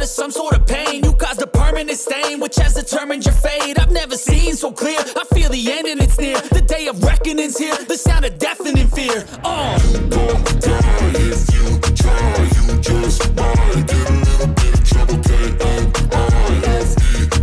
of some sort of pain. You caused a permanent stain, which has determined your fate. I've never seen so clear, I feel the end and it's near. The day of reckoning's here, the sound of deafening fear. Don't die if you try, you just might get a little bit of trouble, K-N-I-F-E,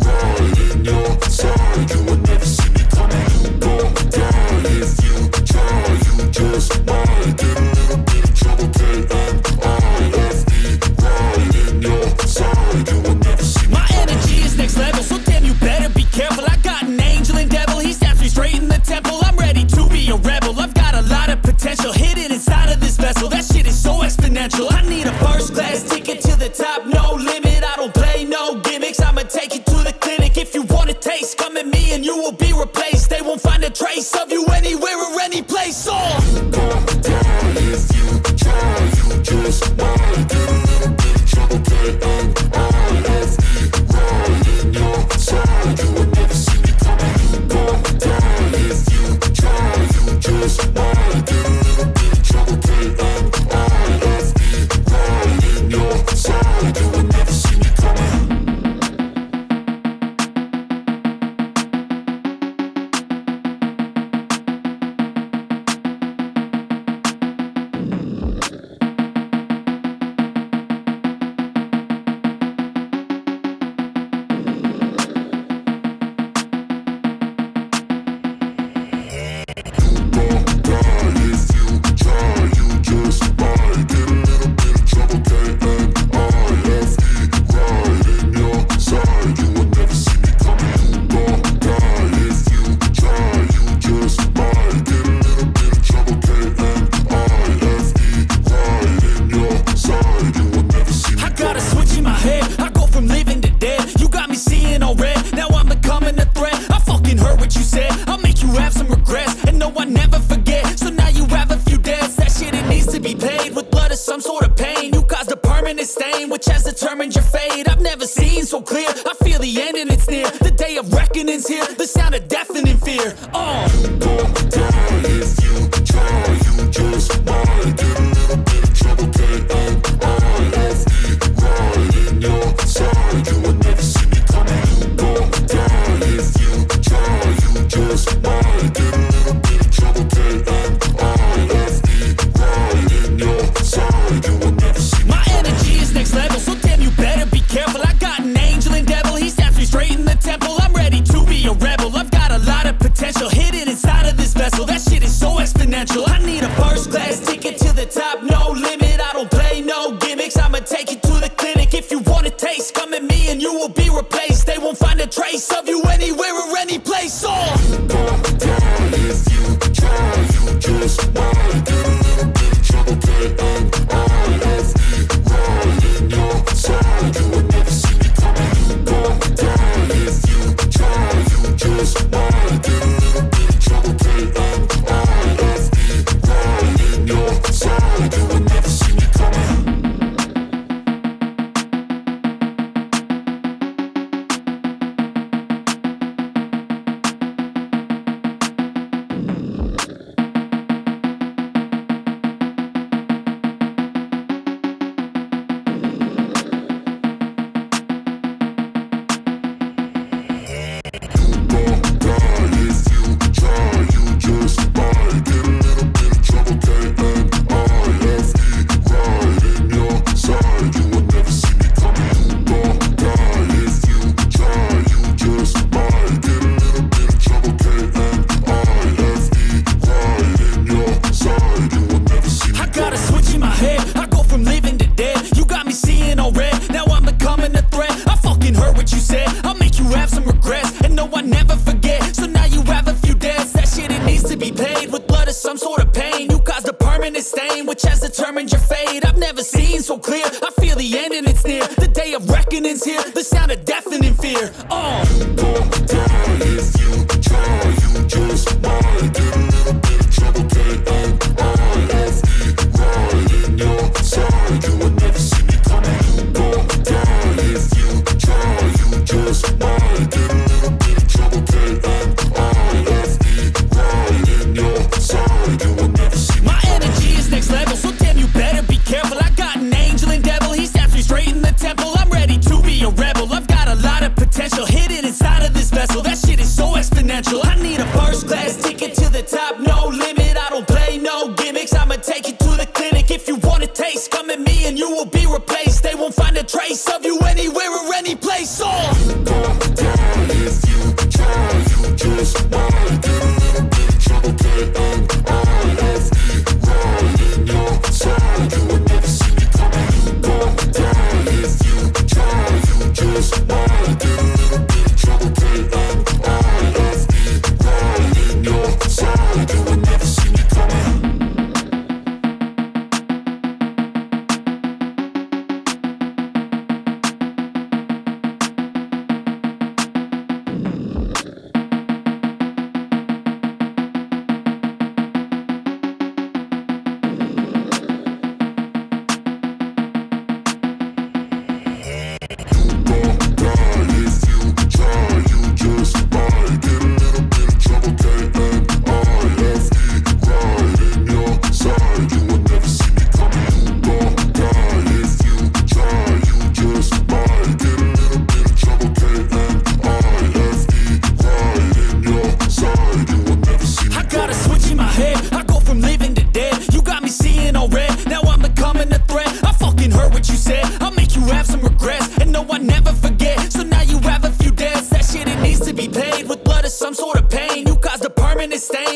right in your side, you will never see me coming. Don't die if you try, you just might get a little bit of trouble, K-N-I-F-E, right in your side, you will never see me. My energy is next level, so damn you better be careful. I got an angel and devil, he stabs me straight in the temple. I'm ready to be a rebel, I've got a lot of potential hidden inside of this vessel. That shit is so exponential. I need a first class ticket to the top, no limit. I don't play no gimmicks, I'ma take you to the clinic. If you want a taste, come at me and you will be replaced. They won't find a trace of you anywhere or any place. Don't die if you try, you just might get a little bit of trouble, K-N-I-F-E, right in your side, you will never see me coming. Don't die if you try, you just might get a little bit of trouble, K-N-I-F-E, right in your side, you will never see me coming. Ready to replace all. Gon' die if you try, you just might get a little bit of trouble. K-N-I-F-E, right in your side, you will never see me coming. Gon' die if you try, you just might get a little bit of trouble. K-N-I-F-E, right in your side, you will never see me coming.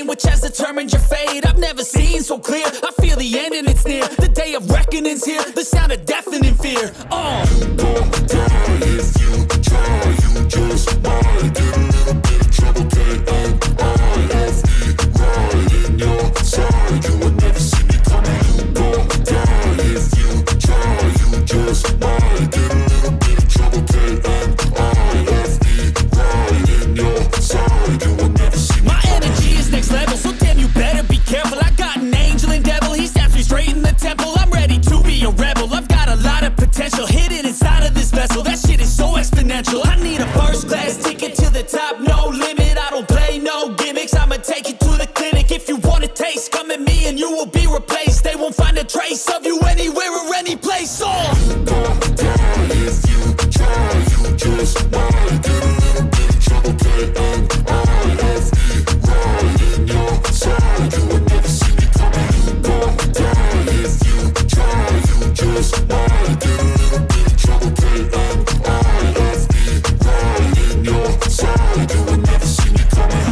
Which has determined your fate. I've never seen so clear. I feel the end and it's near. The day of reckoning's here. The sound of deafening fear. Gon' die if you try. You just might get a little bit of trouble. K-N-I-F-E, right in your side. You will never see me coming. Gon' die if you try. You just might get a little bit of trouble. K-N-I-F-E, right in your side. You will never see me. My energy is next level, so damn you better be careful. I got an angel and devil, he stabs me straight in the temple. I'm ready to be a rebel, I've got a lot of potential hidden inside of this vessel. That shit is so exponential. I need a first class ticket to the top, no limit. I don't play no gimmicks, I'ma take you to the clinic. If you want a taste, come at me and you will be replaced. They won't find a trace of you anywhere or any place. Gon' die if you try. You just might get a little bit of trouble. K-N-I-F-E, right in your side. You will never see me coming. Gon' die if you try. You just might get a little bit of trouble. K-N-I-F-E, right in your side. You will never see me coming.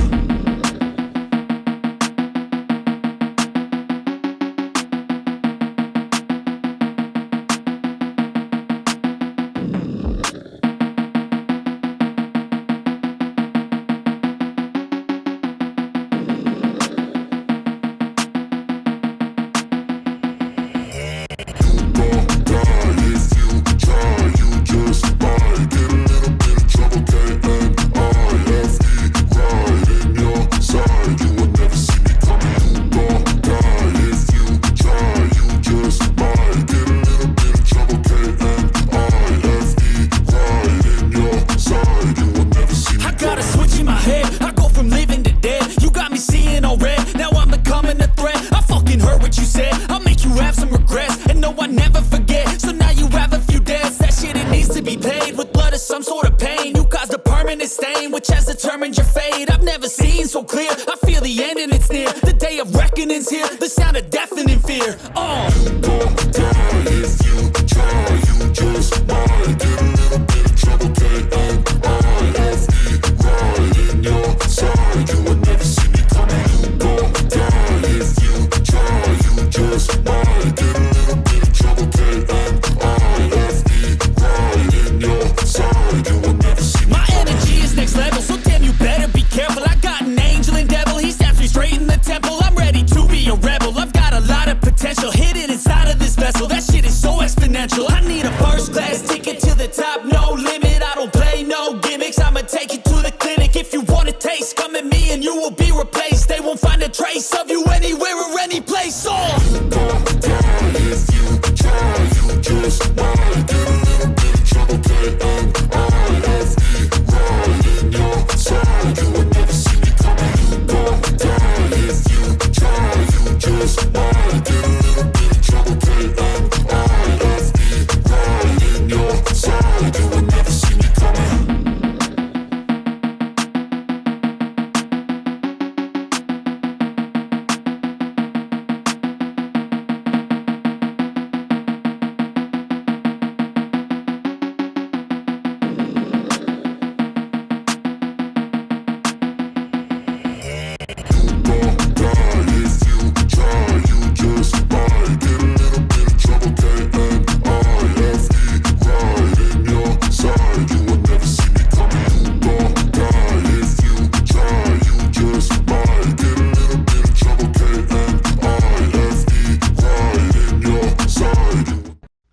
Which has determined your fate. I've never seen so clear. I feel the end and it's near. The day of reckoning's here. The sound of deafening fear. Gon' die if you try. You just might get a little bit of trouble. K-N-I-F-E, right in your side. You will never see me coming. Gon' die if you try. You just might get a little bit of trouble. K-N-I-F-E, right in your side. You will never see me. My energy is next level, so damn you better be careful. I got an angel and devil, he stabs me straight in the temple. I'm ready to be a rebel, I've got a lot of potential hidden inside of this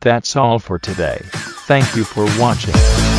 That's all for today. Thank you for watching.